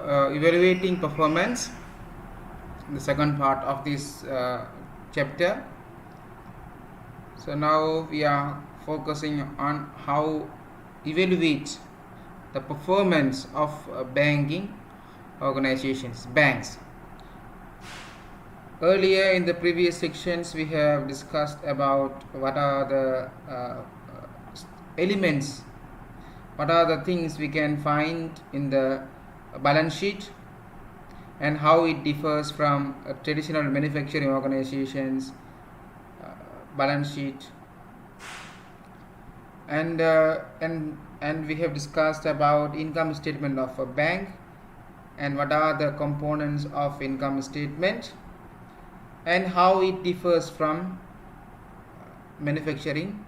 evaluating performance, the second part of this chapter. So now we are focusing on how evaluate the performance of banking organizations, banks. Earlier in the previous sections we have discussed about what are the elements, what are the things we can find in the balance sheet and how it differs from traditional manufacturing organizations balance sheet, and we have discussed about income statement of a bank and what are the components of income statement and how it differs from manufacturing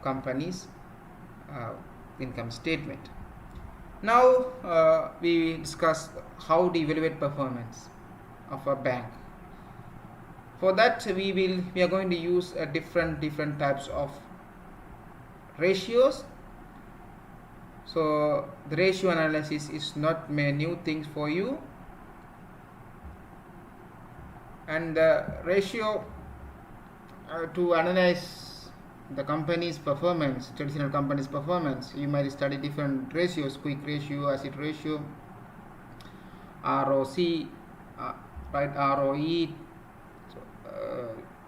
companies income statement. Now we discuss how to evaluate performance of a bank. For that we are going to use different types of ratios. So the ratio analysis is not a new thing for you, and the ratio to analyze the company's performance, traditional company's performance, you might study different ratios: quick ratio, asset ratio, ROC, right, ROE.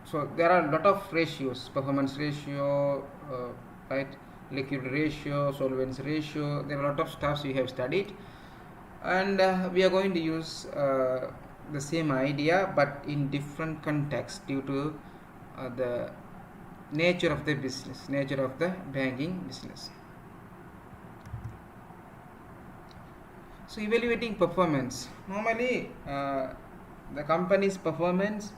So there are a lot of ratios: performance ratio, right, liquidity ratio, solvency ratio. There are a lot of stuffs we have studied, and we are going to use the same idea but in different contexts due to the nature of the business, nature of the banking business. So evaluating performance, normally the company's performance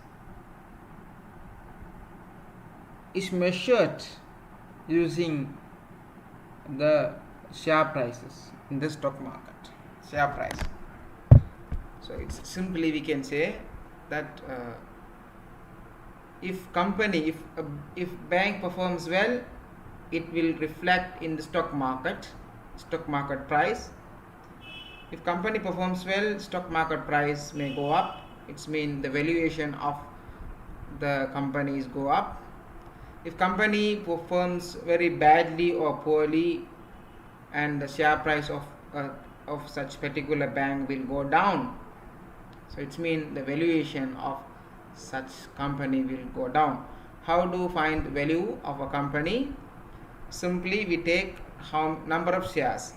is measured using the share prices in the stock market, share price. So it's simply we can say that if bank performs well, it will reflect in the stock market price. If company performs well, stock market price may go up. It means the valuation of the companies go up. If company performs very badly or poorly, and the share price of such particular bank will go down, so it means the valuation of such company will go down. How do you find the value of a company? Simply we take number of shares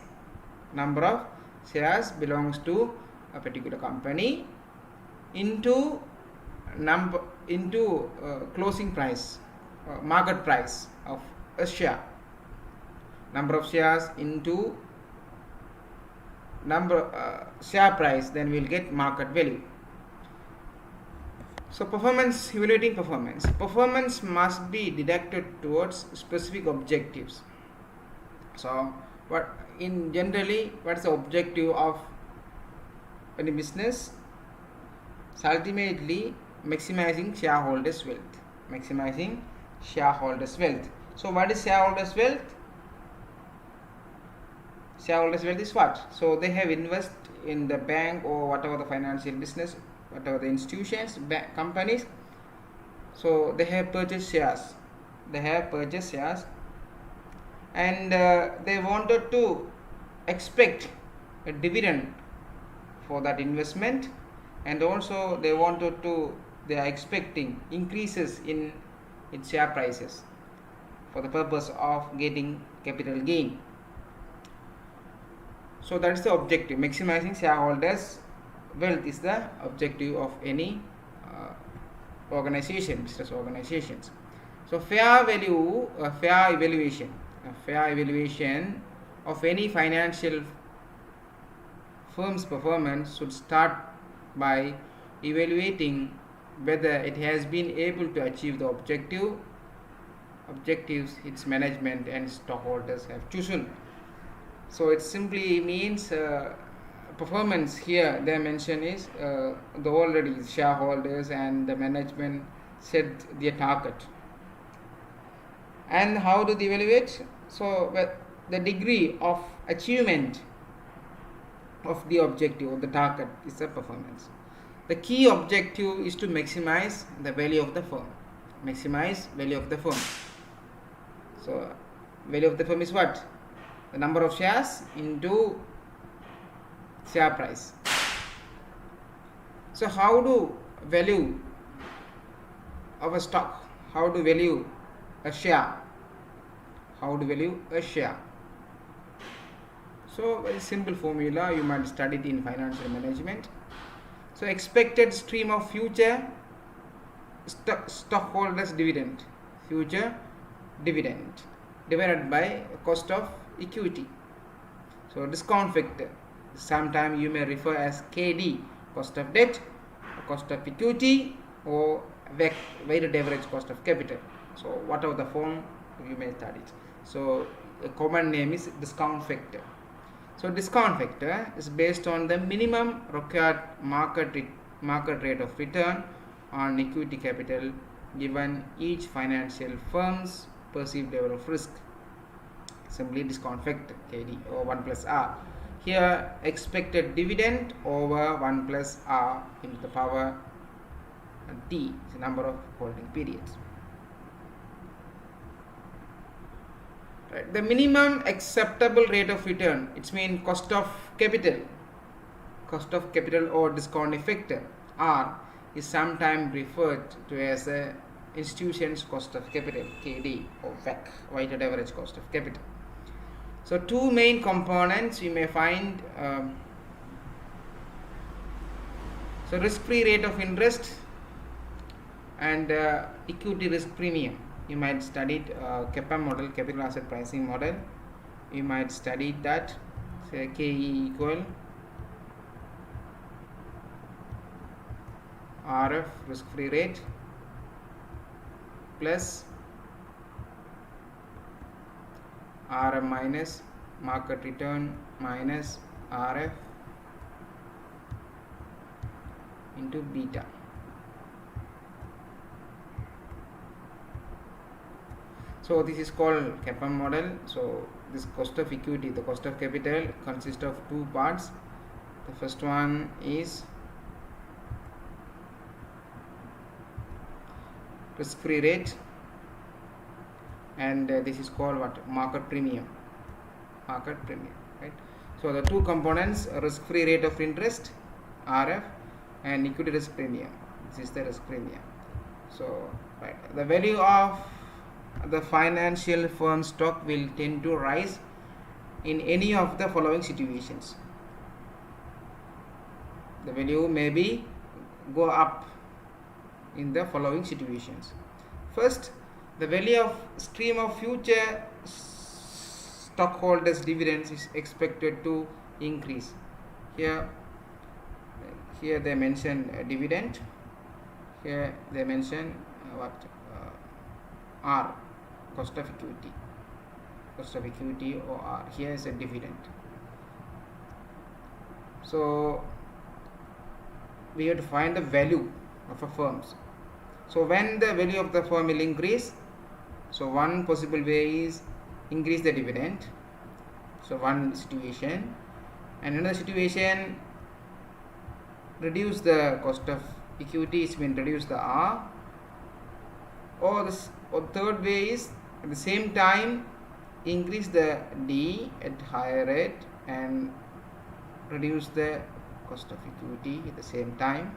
belongs to a particular company into closing price, market price of a share. Number of shares into share price, then we'll get market value. So performance, evaluating performance must be directed towards specific objectives. So what's the objective of any business? So ultimately maximizing shareholders wealth. So what is shareholders wealth? Shareholders wealth is what? So they have invested in the bank or whatever the financial business, whatever the institutions, companies. So they have purchased shares, and they wanted to expect a dividend for that investment, and also they are expecting increases in its share prices for the purpose of getting capital gain. So that's the objective. Maximizing shareholders wealth is the objective of any business organizations. So fair evaluation of any financial firm's performance should start by evaluating whether it has been able to achieve the objectives its management and stockholders have chosen. So it simply means performance here they mention is the already shareholders and the management set their target. And how do they evaluate? So the degree of achievement of the objective or the target is the performance. The key objective is to maximize the value of the firm. Maximize value of the firm. So value of the firm is what? The number of shares into share price. So how do value of a stock? How to value a share? How to value a share? So very simple formula, you might study it in financial management. So expected stream of future stockholders dividend, future dividend divided by cost of equity. So discount factor, sometimes you may refer as KD, cost of debt, cost of equity, or weighted average cost of capital. So whatever the form you may study it. So a common name is discount factor. So discount factor is based on the minimum required market rate of return on equity capital given each financial firm's perceived level of risk. Simply discount factor, KD, or 1 plus R. Here expected dividend over 1 plus R into the power T is the number of holding periods. Right. The minimum acceptable rate of return, it means cost of capital or discount factor R is sometimes referred to as a institution's cost of capital, KD, or WACC, weighted average cost of capital. So two main components you may find. So risk-free rate of interest and equity risk premium. You might study CAPM model, capital asset pricing model. You might study that. Say KE equal RF, risk-free rate, plus RM minus market return minus RF into beta. So this is called CAPM model. So this cost of equity, the cost of capital, consists of two parts. The first one is risk-free rate, and this is called what? Market premium. Market premium, right? So the two components, risk-free rate of interest, RF, and equity risk premium. This is the risk premium. So right, the value of the financial firm stock will tend to rise in any of the following situations. The value may be go up in the following situations. First, the value of stream of future stockholders dividends is expected to increase. Here they mention dividend. Here they mention R, cost of equity or R. Here is a dividend. So we have to find the value of a firm. So when the value of the firm will increase, so one possible way is increase the dividend. So one situation, and another situation, reduce the cost of equity, it means reduce the R. Or third way is at the same time increase the D at higher rate and reduce the cost of equity at the same time.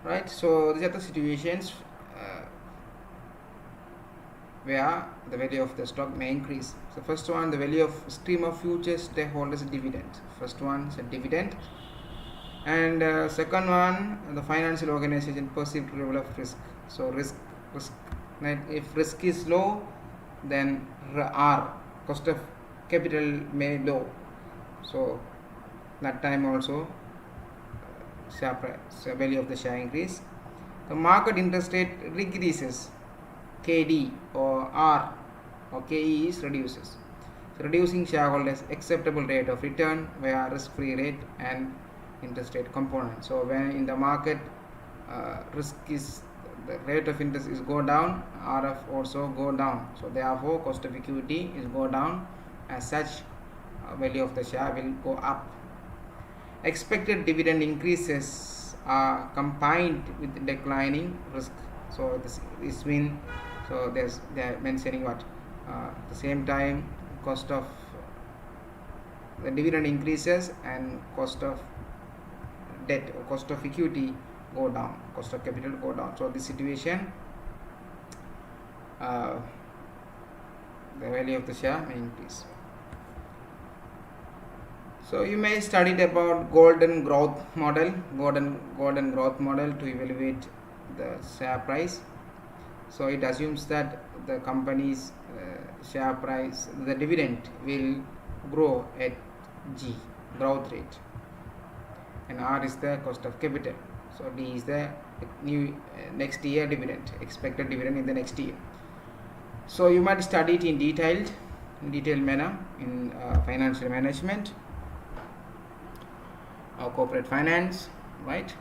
Right, so these are the situations where the value of the stock may increase. So first one, the value of stream of future stakeholders dividend. First one is a dividend, and second one, the financial organization perceived level of risk. So risk. Right? If risk is low, then R, cost of capital, may low. So that time also share price, value of the share increase. The market interest rate decreases, KD or R or KE is reduces. So reducing shareholders acceptable rate of return via risk-free rate and interest rate component. So when in the market risk is, the rate of interest is go down, RF also go down. So therefore cost of equity is go down. As such, value of the share will go up. Expected dividend increases are combined with declining risk. So this means, so they are mentioning what at the same time cost of the dividend increases and cost of debt or cost of equity go down, cost of capital go down. So this situation, the value of the share may increase. So you may study about golden growth model to evaluate the share price. So it assumes that the company's share price, the dividend will grow at G, growth rate, and R is the cost of capital. So D is the new next year dividend, expected dividend in the next year. So you might study it in detailed manner in financial management or corporate finance, right?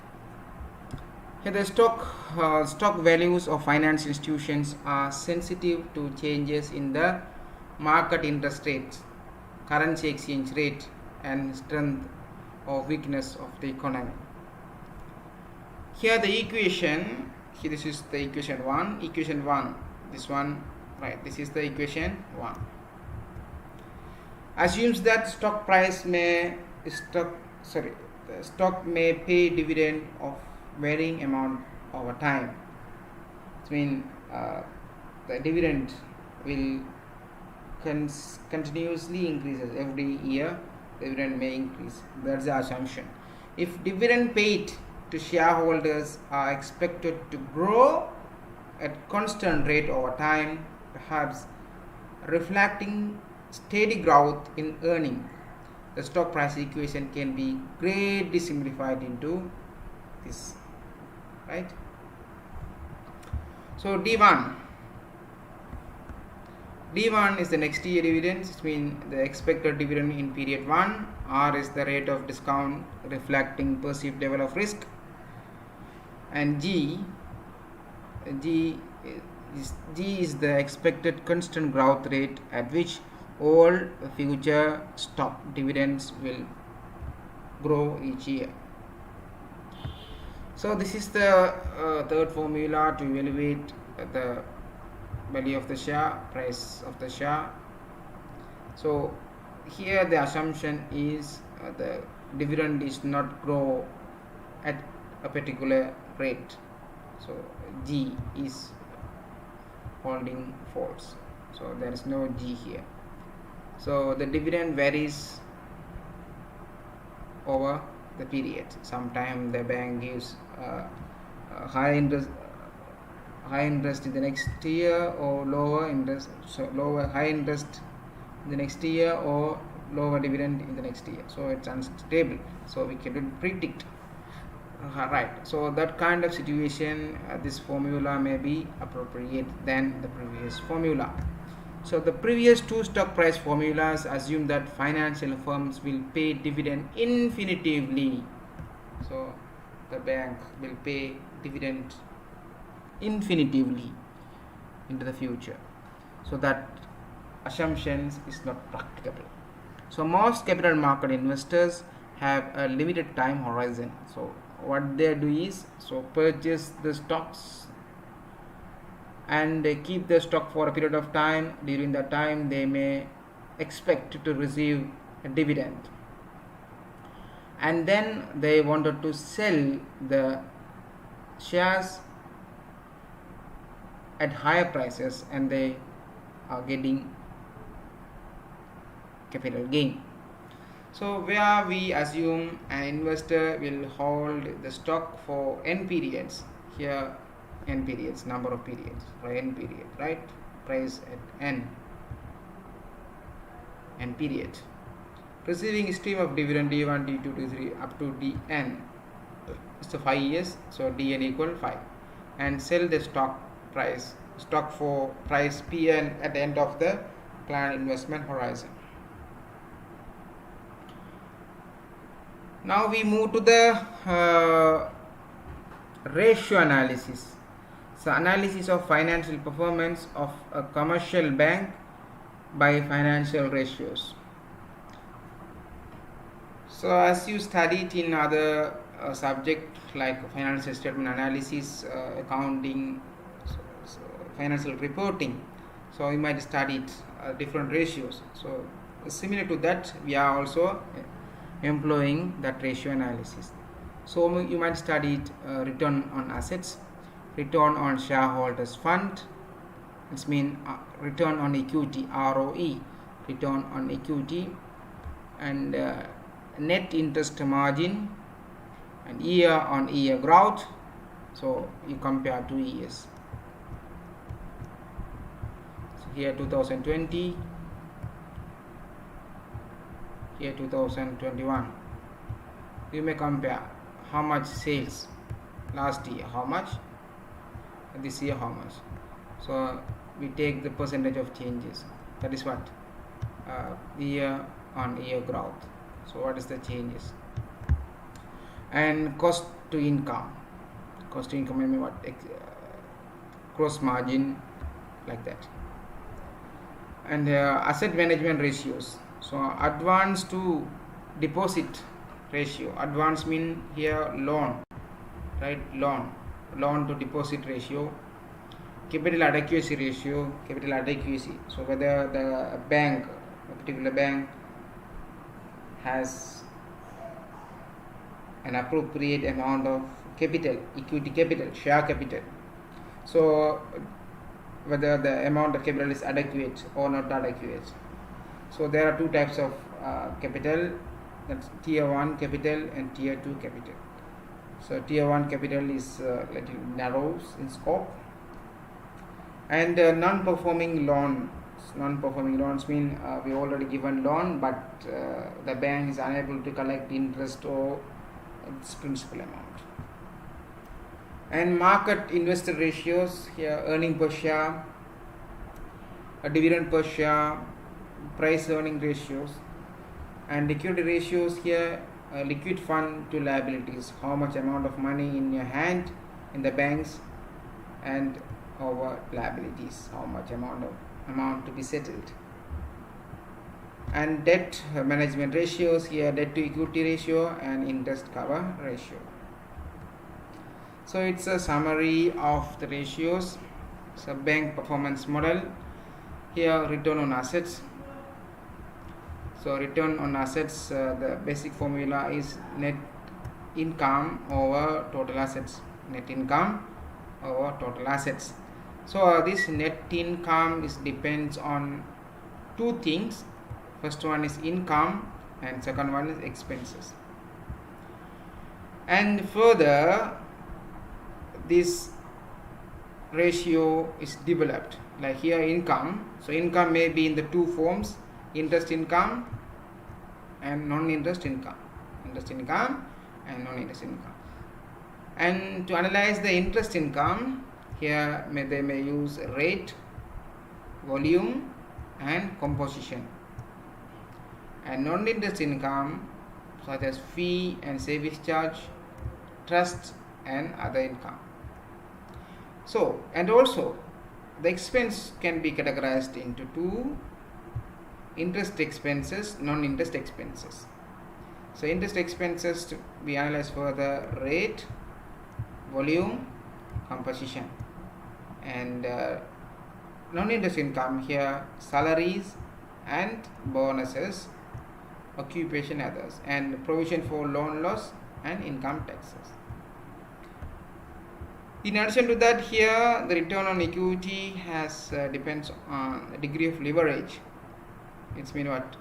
Here the stock values of financial institutions are sensitive to changes in the market interest rates, currency exchange rate, and strength or weakness of the economy. Here the equation, here this is the equation 1, this one, right, this is the equation 1. Assumes that the stock may pay dividend of varying amount over time. It means the dividend will continuously increases every year. The dividend may increase. That's the assumption. If dividend paid to shareholders are expected to grow at constant rate over time, perhaps reflecting steady growth in earning, the stock price equation can be greatly simplified into this, right? So D1 is the next year dividends, which means the expected dividend in period 1. R is the rate of discount reflecting perceived level of risk, and G is the expected constant growth rate at which all future stock dividends will grow each year. So this is the third formula to evaluate the value of the share, price of the share. So here the assumption is the dividend is not grow at a particular rate. So G is holding false. So there is no G here. So the dividend varies over the period. Sometimes the bank gives high interest in the next year, or lower interest, so high interest in the next year, or lower dividend in the next year. So it's unstable. So we cannot predict. Right. So that kind of situation, this formula may be appropriate than the previous formula. So the previous two stock price formulas assume that financial firms will pay dividend infinitively. So the bank will pay dividend infinitively into the future. So that assumptions is not practicable. So most capital market investors have a limited time horizon. So what they do is, so purchase the stocks and they keep the stock for a period of time. During that time they may expect to receive a dividend, and then they wanted to sell the shares at higher prices, and they are getting capital gain. So where we assume an investor will hold the stock for n periods, here n periods, number of periods, or n period, right? Price at n period, receiving stream of dividend D1, D2, D3 up to Dn. So 5 years, so Dn equal 5, and sell the stock for price Pn at the end of the planned investment horizon. Now we move to the ratio analysis. So analysis of financial performance of a commercial bank by financial ratios. So as you studied in other subject like financial statement analysis, accounting, so financial reporting, so you might study different ratios. So similar to that, we are also employing that ratio analysis. So you might study return on assets, return on shareholders fund, it means return on equity, ROE, return on equity, and net interest margin, and year on year growth. So you compare 2 years. So here 2020, here 2021. You may compare how much sales last year, how much, this year how much. So we take the percentage of changes, that is what year on year growth. So what is the changes? And cost to income, maybe what, gross margin, like that. And asset management ratios. So advance to deposit ratio. Advance mean here loan, right? Loan to deposit ratio. Capital adequacy ratio, capital adequacy. So whether the bank, a particular bank, has an appropriate amount of capital, equity capital, share capital. So whether the amount of capital is adequate or not adequate. So there are two types of capital, that's tier 1 capital and tier 2 capital. So tier 1 capital is little narrows in scope. And non-performing loans. Non-performing loans mean we already given loan, but the bank is unable to collect interest or its principal amount. And market investor ratios, here earning per share, dividend per share, price earning ratios, and liquidity ratios here, liquid fund to liabilities, how much amount of money in your hand in the banks, and over liabilities, how much amount to be settled. And debt management ratios, here debt to equity ratio and interest cover ratio. So it's a summary of the ratios. So bank performance model, here return on assets. So return on assets, the basic formula is net income over total assets. Net income over total assets. So this net income depends on two things. First one is income and second one is expenses. And further, this ratio is developed, like here income. So income may be in the two forms, interest income and non-interest income. Interest income and non-interest income. And to analyze the interest income, here they may use rate, volume and composition. And non-interest income such as fee and service charge, trust and other income. So, and also the expense can be categorized into two: interest expenses, non-interest expenses. So interest expenses we analyze further: rate, volume, composition. And non-interest income here, salaries and bonuses, occupation others, and provision for loan loss and income taxes. In addition to that, here the return on equity has depends on the degree of leverage. It's mean what?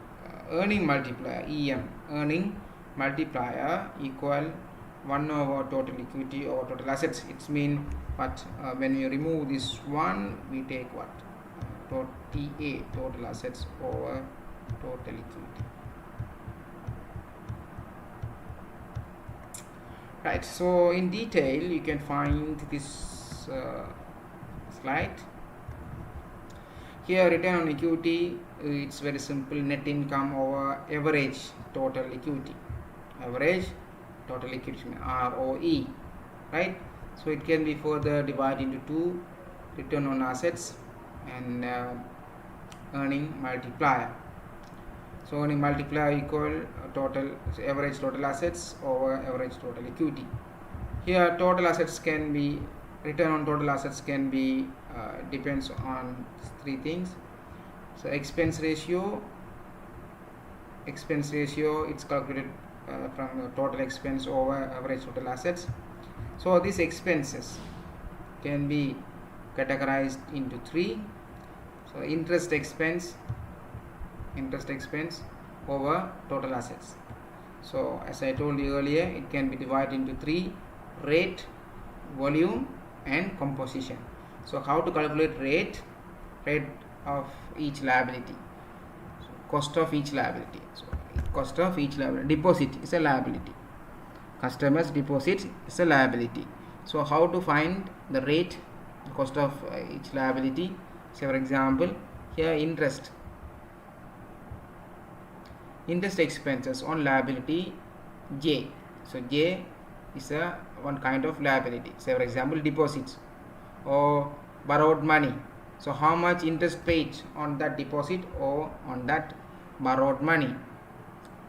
Earning multiplier, EM, earning multiplier equal 1 over total equity over total assets. It's mean what? When you remove this one, we take what? TA, total assets over total equity. Right, so in detail you can find this slide. Here return on equity, it's very simple, net income over average total equity. Average total equity, ROE, right? So it can be further divided into two: return on assets and earning multiplier. So earning multiplier equal total average total assets over average total equity. Here total assets can be, return on total assets can be depends on three things. So expense ratio, it's calculated from the total expense over average total assets. So these expenses can be categorized into three. So interest expense over total assets. So as I told you earlier, it can be divided into three: rate, volume and composition. So how to calculate rate of each liability? So cost of each liability. So cost of each liability. Deposit is a liability. Customers' deposit is a liability. So how to find the rate, the cost of each liability? So for example, here interest expenses on liability J. So J is a one kind of liability. Say for example, deposits or borrowed money. So how much interest paid on that deposit or on that borrowed money?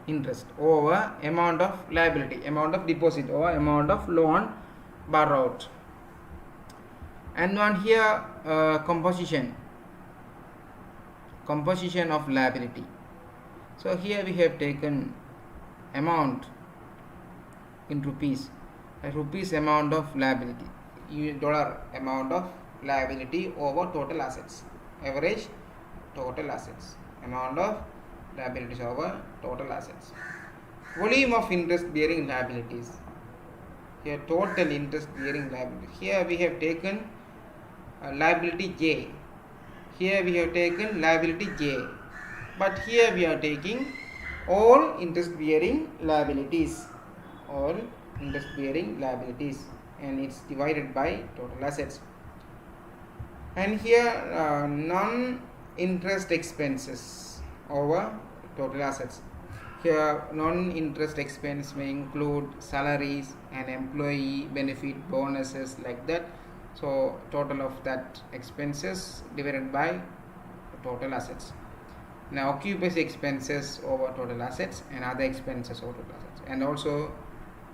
Interest over amount of liability, amount of deposit or amount of loan borrowed. And on here composition of liability. So here we have taken amount in rupees, rupees amount of liability, dollar amount of liability over total assets, average total assets, amount of liabilities over total assets. Volume of interest bearing liabilities. Here total interest bearing liability. Here we have taken liability J. Here we have taken liability J. But here we are taking all interest bearing liabilities. All interest bearing liabilities, and it's divided by total assets. And here non-interest expenses over total assets. Here non-interest expense may include salaries and employee benefit, bonuses, like that. So total of that expenses divided by total assets. Now occupancy expenses over total assets and other expenses over total assets, and also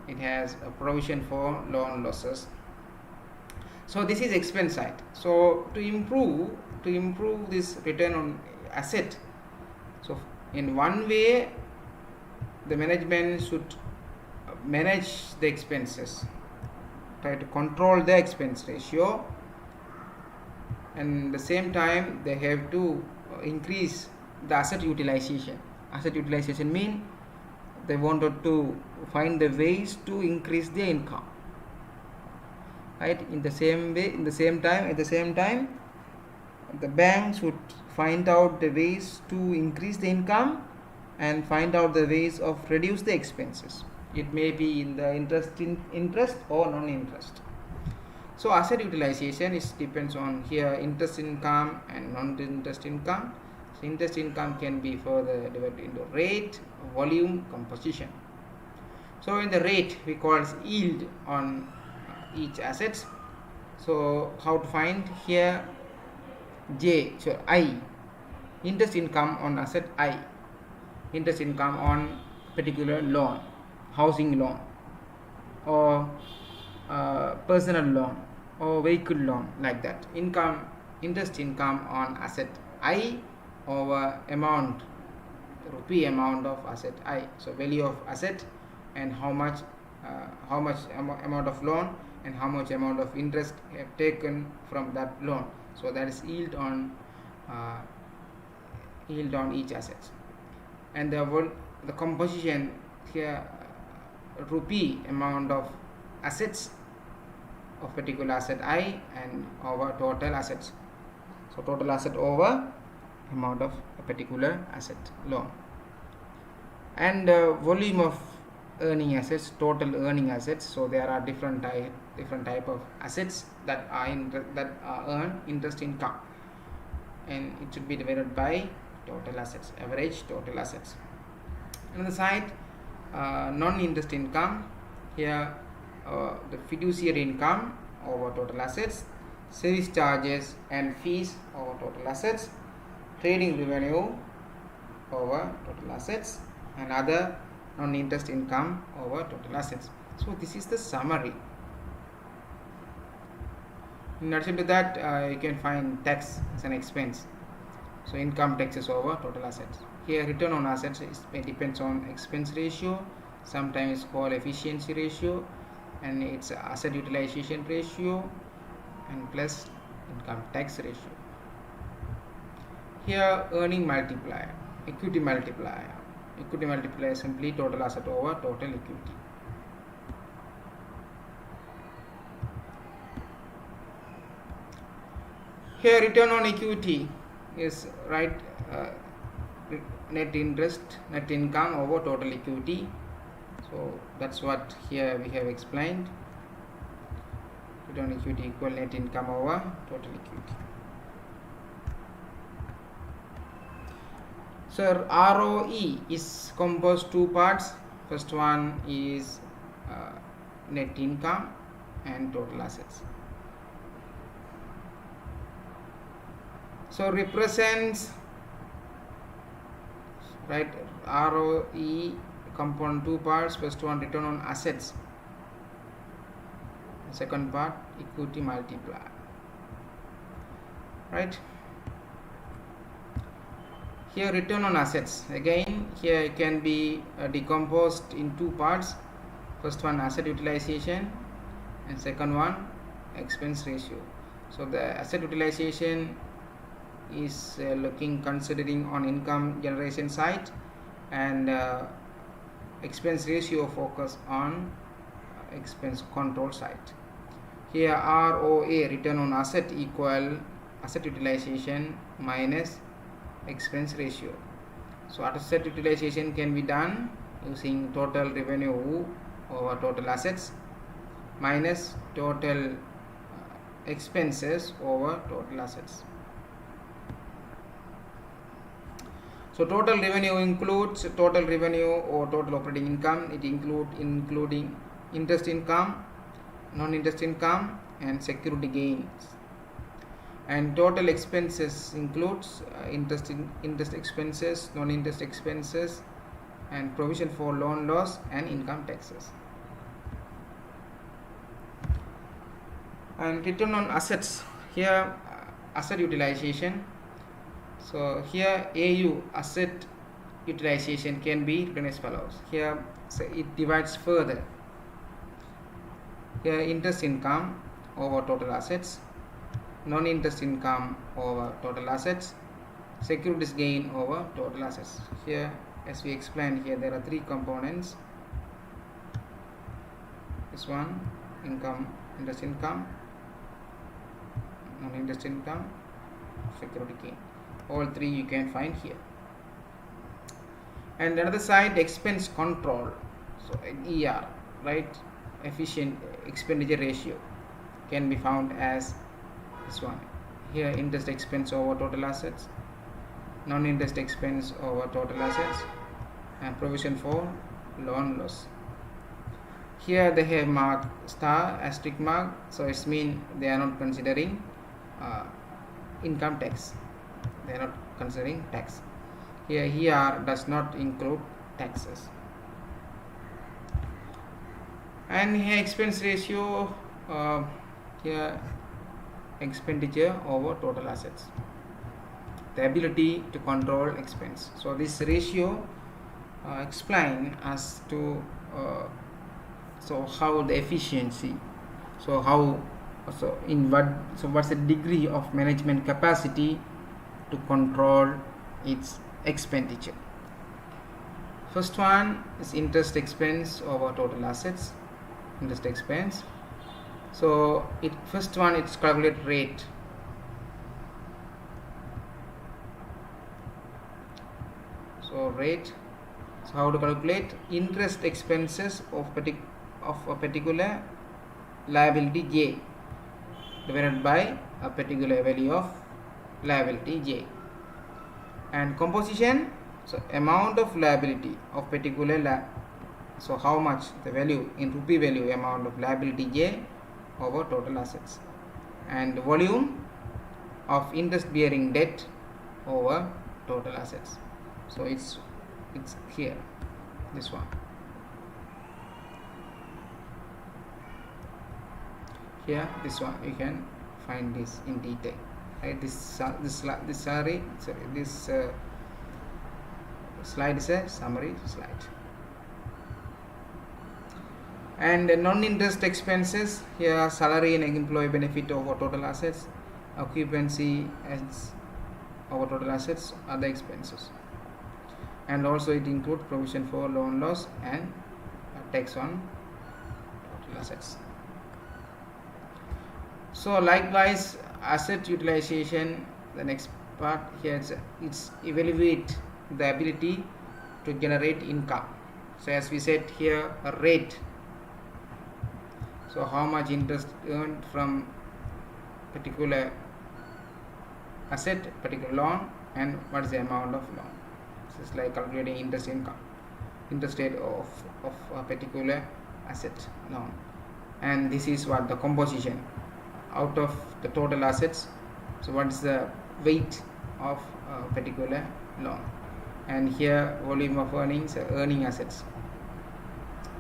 it has a provision for loan losses. So this is expense side. So to improve this return on asset, so in one way the management should manage the expenses, try to control the expense ratio, and at the same time they have to increase the asset utilization. Asset utilization means they wanted to find the ways to increase their income, right? At the same time the bank should find out the ways to increase the income and find out the ways of reduce the expenses. It may be in the interest or non-interest. So asset utilization is depends on here interest income and non-interest income. So interest income can be further divided into rate, volume, composition. So in the rate we call yield on each assets. So how to find here J, so I, interest income on asset I, interest income on particular loan, housing loan or personal loan or vehicle loan, like that. Interest income on asset I over amount, rupee amount of asset I. So value of asset and how much amount of loan and how much amount of interest have taken from that loan. So that is yield on each asset. And the composition here, rupee amount of assets of particular asset I and over total assets. So total asset over amount of a particular asset loan. And volume of earning assets, total earning assets. So there are different type of assets that are earn interest income, and it should be divided by total assets, average total assets. On the side, non-interest income, here the fiduciary income over total assets, service charges and fees over total assets, trading revenue over total assets, and other non-interest income over total assets. So this is the summary. In addition to that, you can find tax as an expense. So income taxes over total assets. Here return on assets it depends on expense ratio, sometimes called efficiency ratio, and it's asset utilization ratio, and plus income tax ratio. Here earning multiplier, equity multiplier. Equity multiplier is simply total asset over total equity. Here return on equity is net interest, net income over total equity. So that's what here we have explained. Return on equity equal net income over total equity. So ROE is composed two parts. First one is net income and total assets. So represents ROE component two parts. First one return on assets. Second part equity multiplier. Right. Here return on assets, again here it can be decomposed in two parts. First one asset utilization, and second one expense ratio. So the asset utilization is considering on income generation side, and expense ratio focus on expense control side. Here ROA return on asset equal asset utilization minus expense ratio. So asset utilization can be done using total revenue over total assets minus total expenses over total assets. So total revenue includes total revenue or total operating income. It including interest income, non-interest income, and security gains. And total expenses includes interest expenses, non-interest expenses, and provision for loan loss and income taxes. And return on assets, here asset utilization. So here AU asset utilization can be written as follows. Here so it divides further. Here interest income over total assets, non-interest income over total assets, securities gain over total assets. Here, as we explained, here there are three components. This one income, interest income, non-interest income, security gain. All three you can find here. And another side expense control. So ER, right? Efficient expenditure ratio can be found as this one. Here interest expense over total assets, non-interest expense over total assets, and provision for loan loss. Here they have marked star asterisk mark, so it means they are not considering income tax. They are not considering tax. Here does not include taxes. And here expense ratio, here expenditure over total assets, the ability to control expense. So this ratio explain as to how the efficiency, what's the degree of management capacity to control its expenditure. First one is interest expense over total assets. Interest expense. So first one it's calculate rate. So rate. So how to calculate interest expenses of a particular liability J divided by a particular value of liability J. And composition, so amount of liability of particular so how much the value in rupee value amount of liability J over total assets, and volume of interest bearing debt over total assets. So it's here, this one. Here, this one, you can find this in detail, right? This slide is a summary slide. And non-interest expenses, here salary and employee benefit over total assets, occupancy as over total assets, other expenses, and also it includes provision for loan loss and tax on total assets. So likewise, asset utilization, the next part here, it's evaluate the ability to generate income. So as we said here, a rate. So how much interest earned from particular asset, particular loan, and what is the amount of loan. This is like calculating interest income, interest rate of a particular asset loan. And this is what the composition out of the total assets. So what is the weight of a particular loan, and here volume of earnings, earning assets,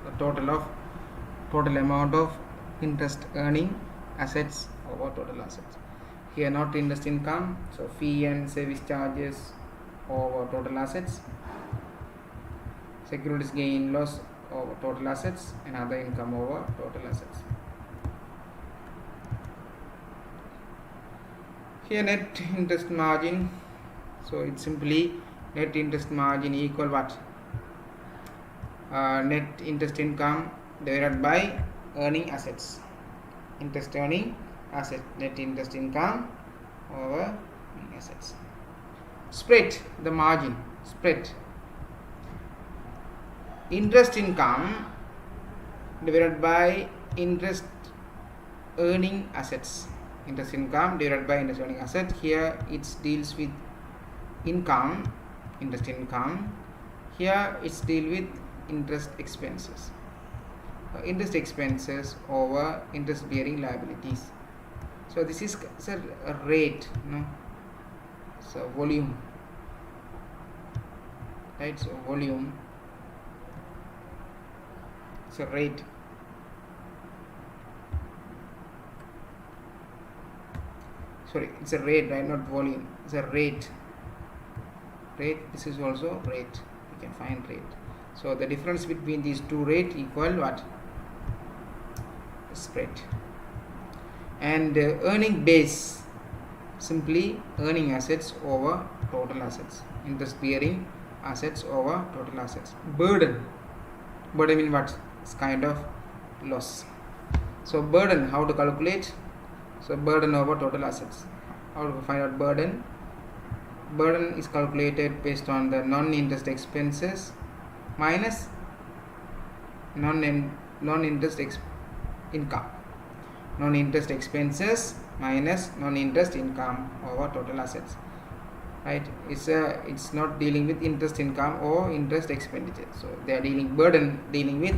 the total amount of interest earning assets over total assets. Here not interest income, so fee and service charges over total assets, securities gain loss over total assets, and other income over total assets. Here net interest margin, so it's simply net interest margin equal what? Net interest income divided by earning assets. Interest earning asset, net interest income over earning assets. Spread, the margin, spread. Interest income divided by interest earning assets. Interest income divided by interest earning asset. Here it deals with income, interest income. Here it's deal with interest expenses. Interest expenses over interest bearing liabilities. So this is a rate, no? So volume, right? So volume, it's a rate. Sorry, it's a rate, right? Not volume. It's a rate. Rate. This is also rate. You can find rate. So the difference between these two rates equal what? Spread. And earning base, simply earning assets over total assets. Interest bearing assets over total assets. Burden. Burden means what? It's kind of loss. So burden, how to calculate? So burden over total assets. How to find out burden? Burden is calculated based on the non-interest expenses minus non-interest income. Non-interest expenses minus non-interest income over total assets. Right? It's not dealing with interest income or interest expenditure. So they are burden dealing with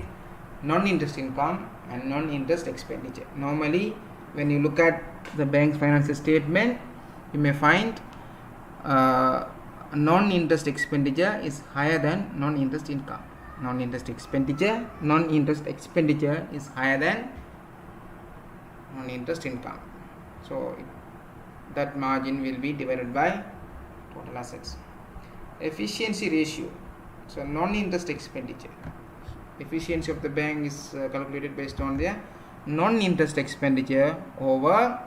non-interest income and non-interest expenditure. Normally, when you look at the bank's financial statement, you may find non-interest expenditure is higher than non-interest income. Non-interest expenditure is higher than non-interest income. So that margin will be divided by total assets. Efficiency ratio. So non-interest expenditure. Efficiency of the bank is calculated based on their non-interest expenditure over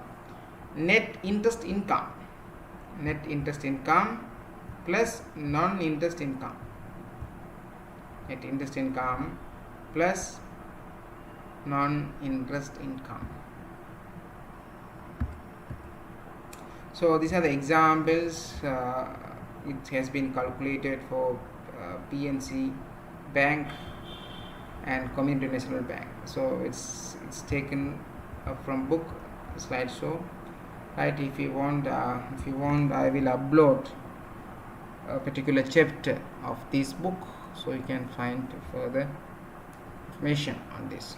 net interest income. Net interest income plus non-interest income. Net interest income plus non-interest income. So these are the examples. It has been calculated for PNC Bank and Community National Bank. So it's taken from book slideshow. Right? If you want, I will upload a particular chapter of this book, so you can find further information on this.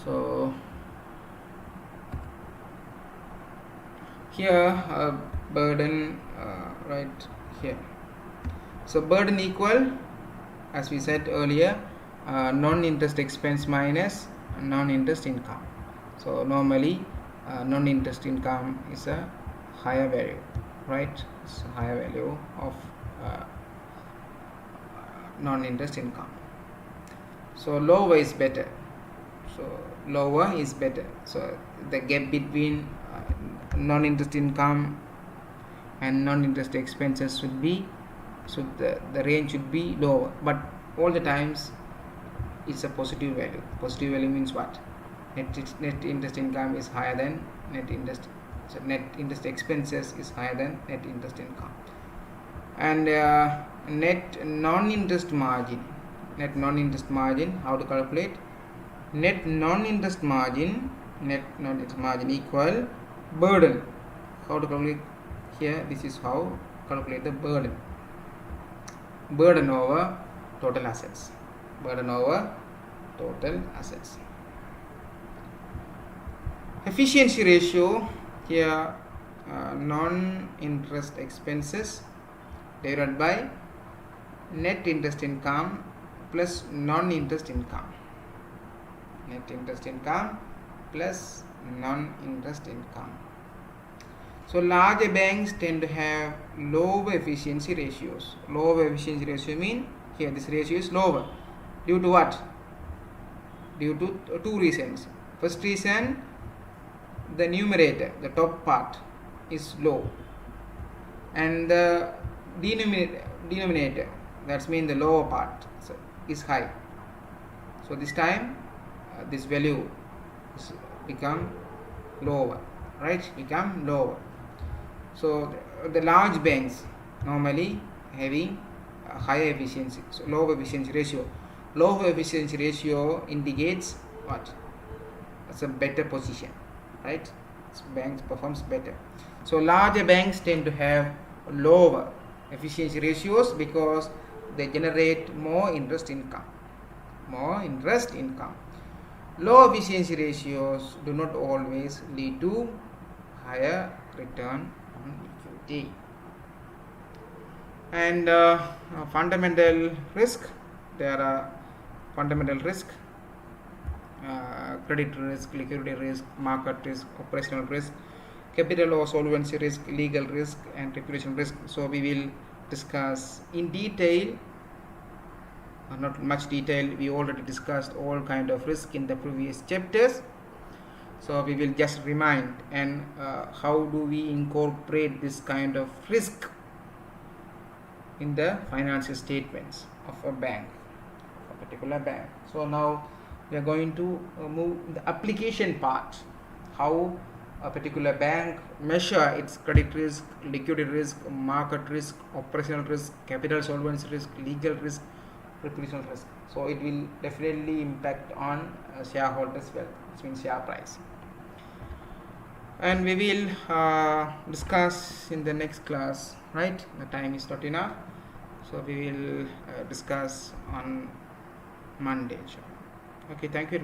So here burden right here. So burden equal, as we said earlier, non-interest expense minus non-interest income. So normally non-interest income is a higher value, right? It's a higher value of non-interest income. So lower is better. So lower is better. So the gap between non-interest income and non-interest expenses should be, the range should be lower, but all the times it's a positive value. Positive value means what? Net interest income is higher than net interest, so net interest expenses is higher than net interest income. And net non-interest margin, how to calculate? Net non-interest margin equal burden. How to calculate? Here, this is how calculate the burden. Burden over total assets. Efficiency ratio, here non-interest expenses divided by net interest income plus non-interest income. Net interest income plus non-interest income. So larger banks tend to have lower efficiency ratios. Lower efficiency ratio mean here this ratio is lower. Due to what? Due to two reasons. First reason, the numerator, the top part, is low, and the denominator, that's mean the lower part, is high. So this time this value is become lower, right? So the large banks normally having a higher efficiency, so lower efficiency ratio. Lower efficiency ratio indicates what? It's a better position, right? So banks performs better. So larger banks tend to have lower efficiency ratios because they generate more interest income. Low efficiency ratios do not always lead to higher return on equity. And fundamental risk, there are fundamental risk, credit risk, liquidity risk, market risk, operational risk, capital or solvency risk, legal risk, and reputation risk. So we will discuss in detail, not much detail, we already discussed all kind of risk in the previous chapters. So we will just remind, and how do we incorporate this kind of risk in the financial statements of a bank, a particular bank. So now we are going to move the application part, how a particular bank measure its credit risk, liquidity risk, market risk, operational risk, capital solvency risk, legal risk, reputational risk. So it will definitely impact on shareholders' wealth, which means share price. And we will discuss in the next class, right? The time is not enough, so we will discuss on Monday. Okay, thank you.